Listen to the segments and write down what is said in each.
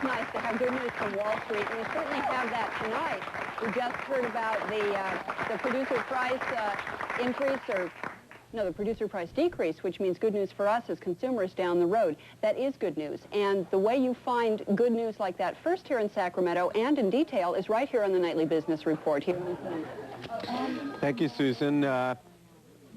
nice to have good news from Wall Street, and we certainly have that tonight. We just heard about the producer price increase, or no, the producer price decrease, which means good news for us as consumers down the road. That is good news. And the way you find good news like that first here in Sacramento and in detail is right here on the Nightly Business Report. Here. Thank you, Susan.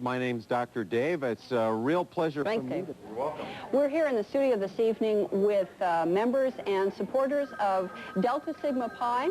My name's Dr. Dave. It's a real pleasure for me. Dave. You're welcome. We're here in the studio this evening with members and supporters of Delta Sigma Pi.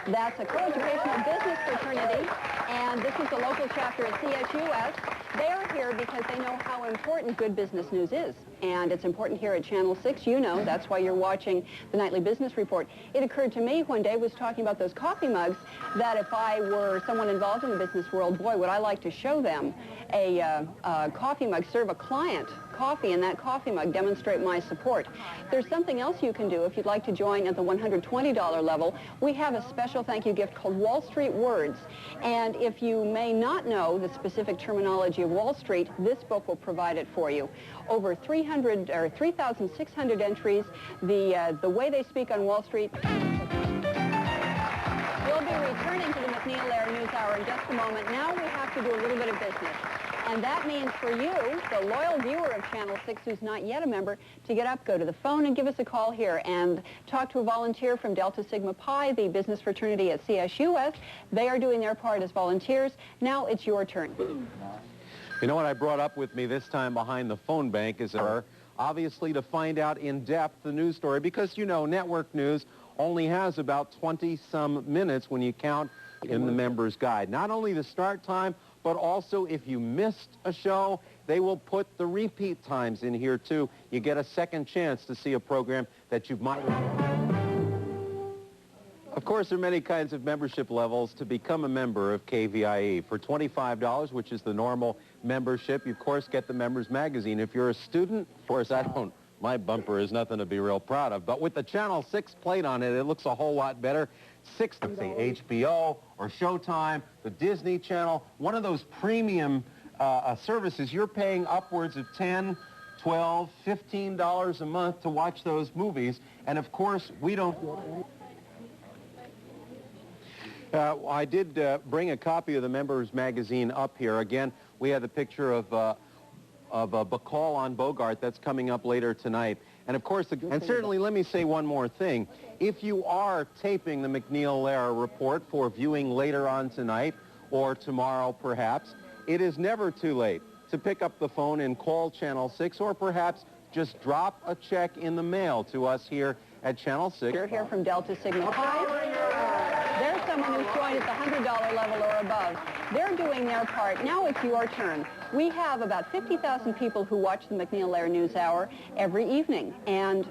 That's a co-educational business fraternity, and this is the local chapter at CSUS. They're here because they know how important good business news is, and it's important here at Channel 6. You know, that's why you're watching the Nightly Business Report. It occurred to me when Dave was talking about those coffee mugs that if I were someone involved in the business world, boy, would I like to show them a coffee mug, serve a client coffee in that coffee mug, demonstrate my support. There's something else you can do if you'd like to join at the $120 level. We have a special thank you gift called Wall Street Words, and if you may not know the specific terminology of Wall Street, this book will provide it for you. Over 3,600 entries. The way they speak on Wall Street. We'll be returning to the McNeil-Lehrer News Hour in just a moment. Now we have to do a little bit of business. And that means for you, the loyal viewer of Channel 6 who's not yet a member, to get up, go to the phone, and give us a call here and talk to a volunteer from Delta Sigma Pi, the business fraternity at CSUS. They are doing their part as volunteers. Now it's your turn. You know what I brought up with me this time behind the phone bank is obviously to find out in depth the news story, because, you know, network news only has about 20-some minutes when you count in the member's guide. Not only the start time, but also if you missed a show, they will put the repeat times in here too. You get a second chance to see a program that you might... Of course, there are many kinds of membership levels to become a member of KVIE. For $25, which is the normal membership, you of course get the members magazine. If you're a student, of course, my bumper is nothing to be real proud of, but with the Channel 6 plate on it, it looks a whole lot better. Say HBO or Showtime, the Disney Channel, one of those premium services, you're paying upwards of $10, $12, $15 a month to watch those movies, and of course, we don't... I did bring a copy of the members magazine up here. Again, we had the picture of Bacall on Bogart. That's coming up later tonight. And of course, and certainly let me say one more thing. If you are taping the McNeil-Lehrer report for viewing later on tonight or tomorrow perhaps, it is never too late to pick up the phone and call Channel 6, or perhaps just drop a check in the mail to us here at Channel 6. You're here from Delta Sigma Pi. There's someone who's joined at the $100 level or above. They're doing their part. Now it's your turn. We have about 50,000 people who watch the McNeil-Lehrer News Hour every evening, and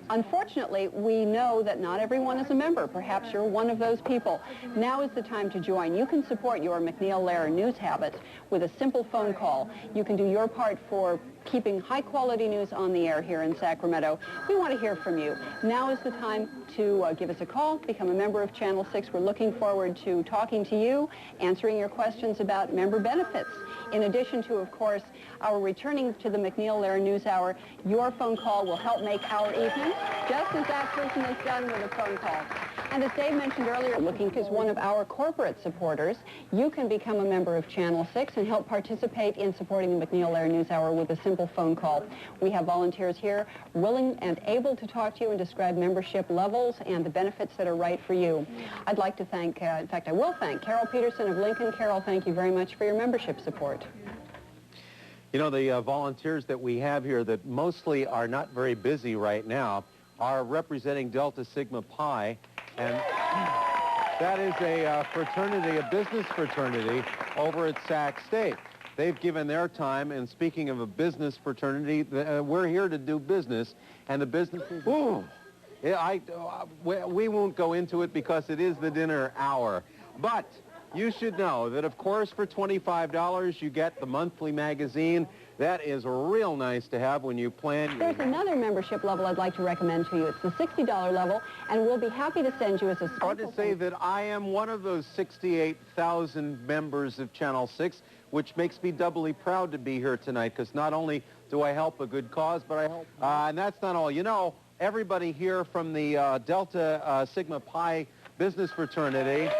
unfortunately, we know that not everyone is a member. Perhaps you're one of those people. Now is the time to join. You can support your McNeil-Lehrer news habits with a simple phone call. You can do your part for keeping high-quality news on the air here in Sacramento. We want to hear from you. Now is the time to give us a call, become a member of Channel 6. We're looking forward to talking to you, answering your questions about member benefits. In addition to, of course, our returning to the McNeil-Lehrer News Hour, your phone call will help make our evening, just as that person is done with a phone call. And as Dave mentioned earlier, looking as one of our corporate supporters, you can become a member of Channel 6 and help participate in supporting the McNeil-Lehrer News Hour with a simple phone call. We have volunteers here willing and able to talk to you and describe membership levels and the benefits that are right for you. I'd like to thank, in fact, I will thank Carol Peterson of Lincoln. Carol, thank you very much for your membership support. You know, the volunteers that we have here that mostly are not very busy right now are representing Delta Sigma Pi, and that is a fraternity, a business fraternity over at Sac State. They've given their time, and speaking of a business fraternity, we're here to do business, and the business... Ooh, we won't go into it because it is the dinner hour, but you should know that, of course, for $25, you get the monthly magazine. That is real nice to have when you plan. There's another membership level I'd like to recommend to you. It's the $60 level, and we'll be happy to send you as a special... I want to say that I am one of those 68,000 members of Channel 6, which makes me doubly proud to be here tonight, because not only do I help a good cause, but I help... and that's not all. You know, everybody here from the Delta Sigma Pi business fraternity.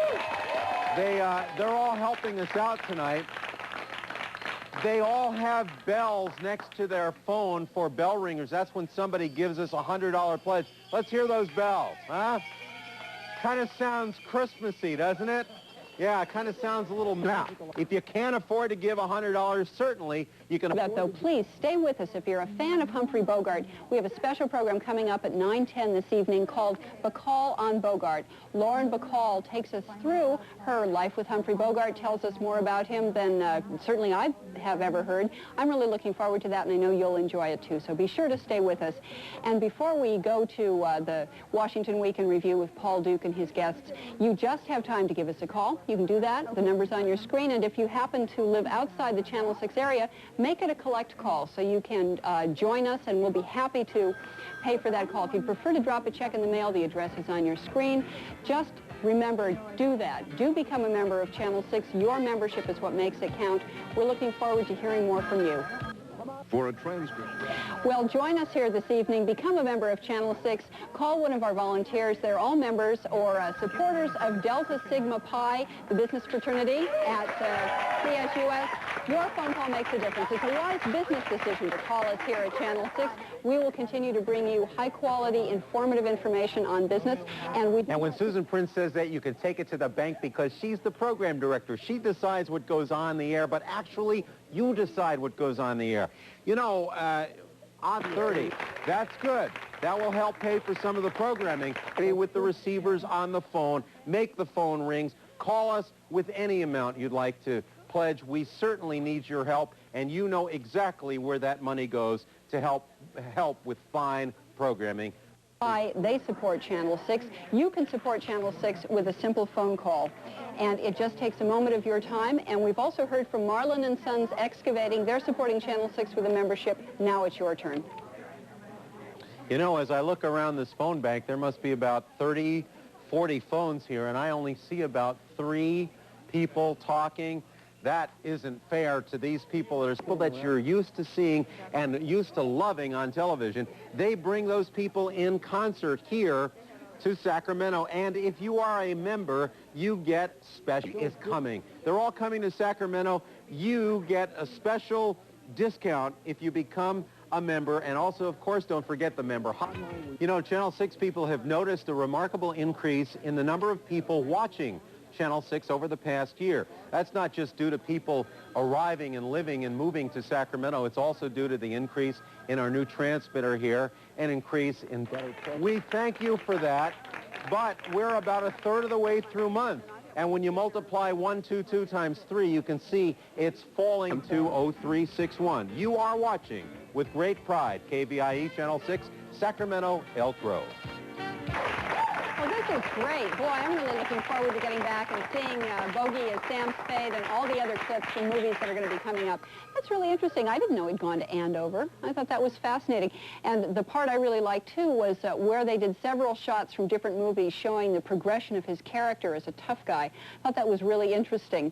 They're all helping us out tonight. They all have bells next to their phone for bell ringers. That's when somebody gives us a $100 pledge. Let's hear those bells, huh? Kind of sounds Christmassy, doesn't it? Yeah, it kind of sounds a little now. If you can't afford to give $100, certainly you can afford though, please stay with us. If you're a fan of Humphrey Bogart, we have a special program coming up at 9:10 this evening called Bacall on Bogart. Lauren Bacall takes us through her life with Humphrey Bogart, tells us more about him than certainly I have ever heard. I'm really looking forward to that, and I know you'll enjoy it too, so be sure to stay with us. And before we go to the Washington Week in Review with Paul Duke and his guests, you just have time to give us a call. You can do that. The number's on your screen, and if you happen to live outside the Channel 6 area, make it a collect call so you can join us, and we'll be happy to pay for that call. If you'd prefer to drop a check in the mail, the address is on your screen. Just remember, do that. Do become a member of Channel 6. Your membership is what makes it count. We're looking forward to hearing more from you. For a transcript. Well, join us here this evening. Become a member of Channel 6. Call one of our volunteers. They're all members or supporters of Delta Sigma Pi, the business fraternity at CSUS. Your phone call makes a difference. It's a wise business decision to call us here at Channel 6. We will continue to bring you high-quality, informative information on business. And when Susan Prince says that, you can take it to the bank because she's the program director. She decides what goes on the air, but actually, you decide what goes on the air. You know, on 30, that's good. That will help pay for some of the programming. Pay with the receivers on the phone. Make the phone rings. Call us with any amount you'd like to pledge. We certainly need your help, and you know exactly where that money goes to help with fine programming. They support Channel 6. You can support Channel 6 with a simple phone call, and it just takes a moment of your time. And we've also heard from Marlin and Sons Excavating. They're supporting Channel 6 with a membership. Now it's your turn. You know, as I look around this phone bank, there must be about 30, 40 phones here, and I only see about 3 people talking. That isn't fair to these people that you're used to seeing and used to loving on television. They bring those people in concert here to Sacramento, and if you are a member, you get special. Is coming. They're all coming to Sacramento. You get a special discount if you become a member, and also, of course, don't forget the member hotline. You know, Channel 6 people have noticed a remarkable increase in the number of people watching Channel 6 over the past year. That's not just due to people arriving and living and moving to Sacramento. It's also due to the increase in our new transmitter here, an increase in better. We thank you for that, but we're about a third of the way through month. And when you multiply 122 times 3, you can see it's falling to 0361. You are watching with great pride KVIE Channel 6, Sacramento, Elk Grove. Well, this is great. Boy, I'm really looking forward to getting back and seeing Bogey as Sam Spade and all the other clips and movies that are going to be coming up. That's really interesting. I didn't know he'd gone to Andover. I thought that was fascinating. And the part I really liked, too, was where they did several shots from different movies showing the progression of his character as a tough guy. I thought that was really interesting.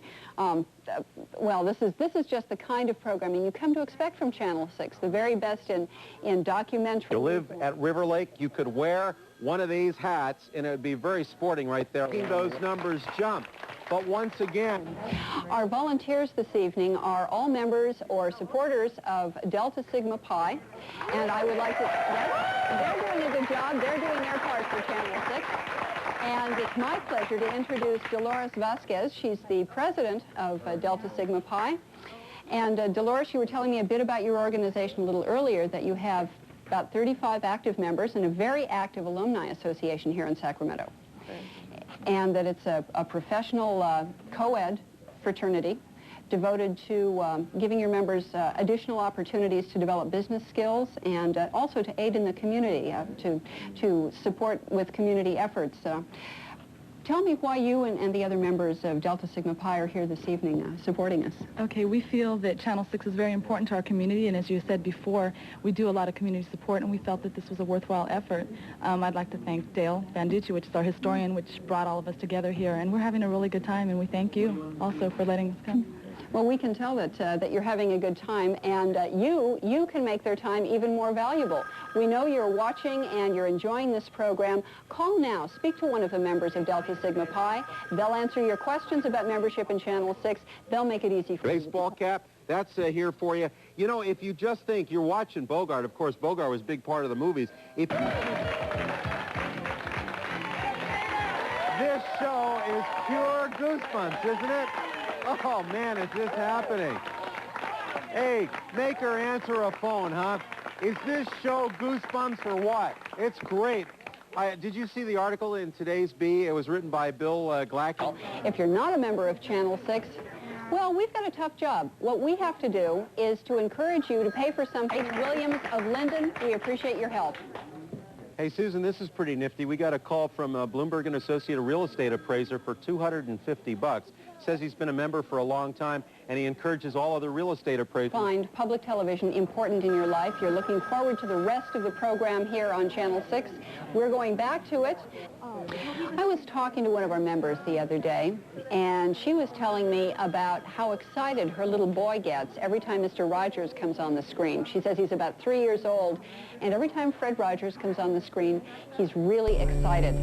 Well, this is just the kind of programming you come to expect from Channel 6, the very best in documentary. You live at River Lake, you could wear one of these hats, and it would be very sporting right there. Those numbers jump. But once again, our volunteers this evening are all members or supporters of Delta Sigma Pi, and I would like to, they're doing a good job. They're doing their part for Channel 6. And it's my pleasure to introduce Dolores Vasquez. She's the president of Delta Sigma Pi. And Dolores, you were telling me a bit about your organization a little earlier, that you have about 35 active members and a very active alumni association here in Sacramento. And that it's a professional co-ed fraternity devoted to giving your members additional opportunities to develop business skills and also to aid in the community, to support with community efforts. Tell me why you and the other members of Delta Sigma Pi are here this evening supporting us. Okay, we feel that Channel 6 is very important to our community, and as you said before, we do a lot of community support, and we felt that this was a worthwhile effort. I'd like to thank Dale Banducci, which is our historian, which brought all of us together here, and we're having a really good time, and we thank you also for letting us come. Well, we can tell that you're having a good time, and you can make their time even more valuable. We know you're watching and you're enjoying this program. Call now. Speak to one of the members of Delta Sigma Pi. They'll answer your questions about membership in Channel 6. They'll make it easy for you. Baseball cap, that's here for you. You know, if you just think you're watching Bogart, of course, Bogart was a big part of the movies. If this show is pure goosebumps, isn't it? Oh, man, is this happening? Hey, make her answer a phone, huh? Is this show goosebumps or what? It's great. Did you see the article in today's Bee? It was written by Bill Glackey. If you're not a member of Channel 6, well, we've got a tough job. What we have to do is to encourage you to pay for something. Williams of Linden, we appreciate your help. Hey, Susan, this is pretty nifty. We got a call from Bloomberg & Associate, a real estate appraiser, for $250. Says he's been a member for a long time, and he encourages all other real estate appraisers. Find public television important in your life. You're looking forward to the rest of the program here on Channel 6. We're going back to it. I was talking to one of our members the other day, and she was telling me about how excited her little boy gets every time Mr. Rogers comes on the screen. She says he's about 3 years old, and every time Fred Rogers comes on the screen, he's really excited.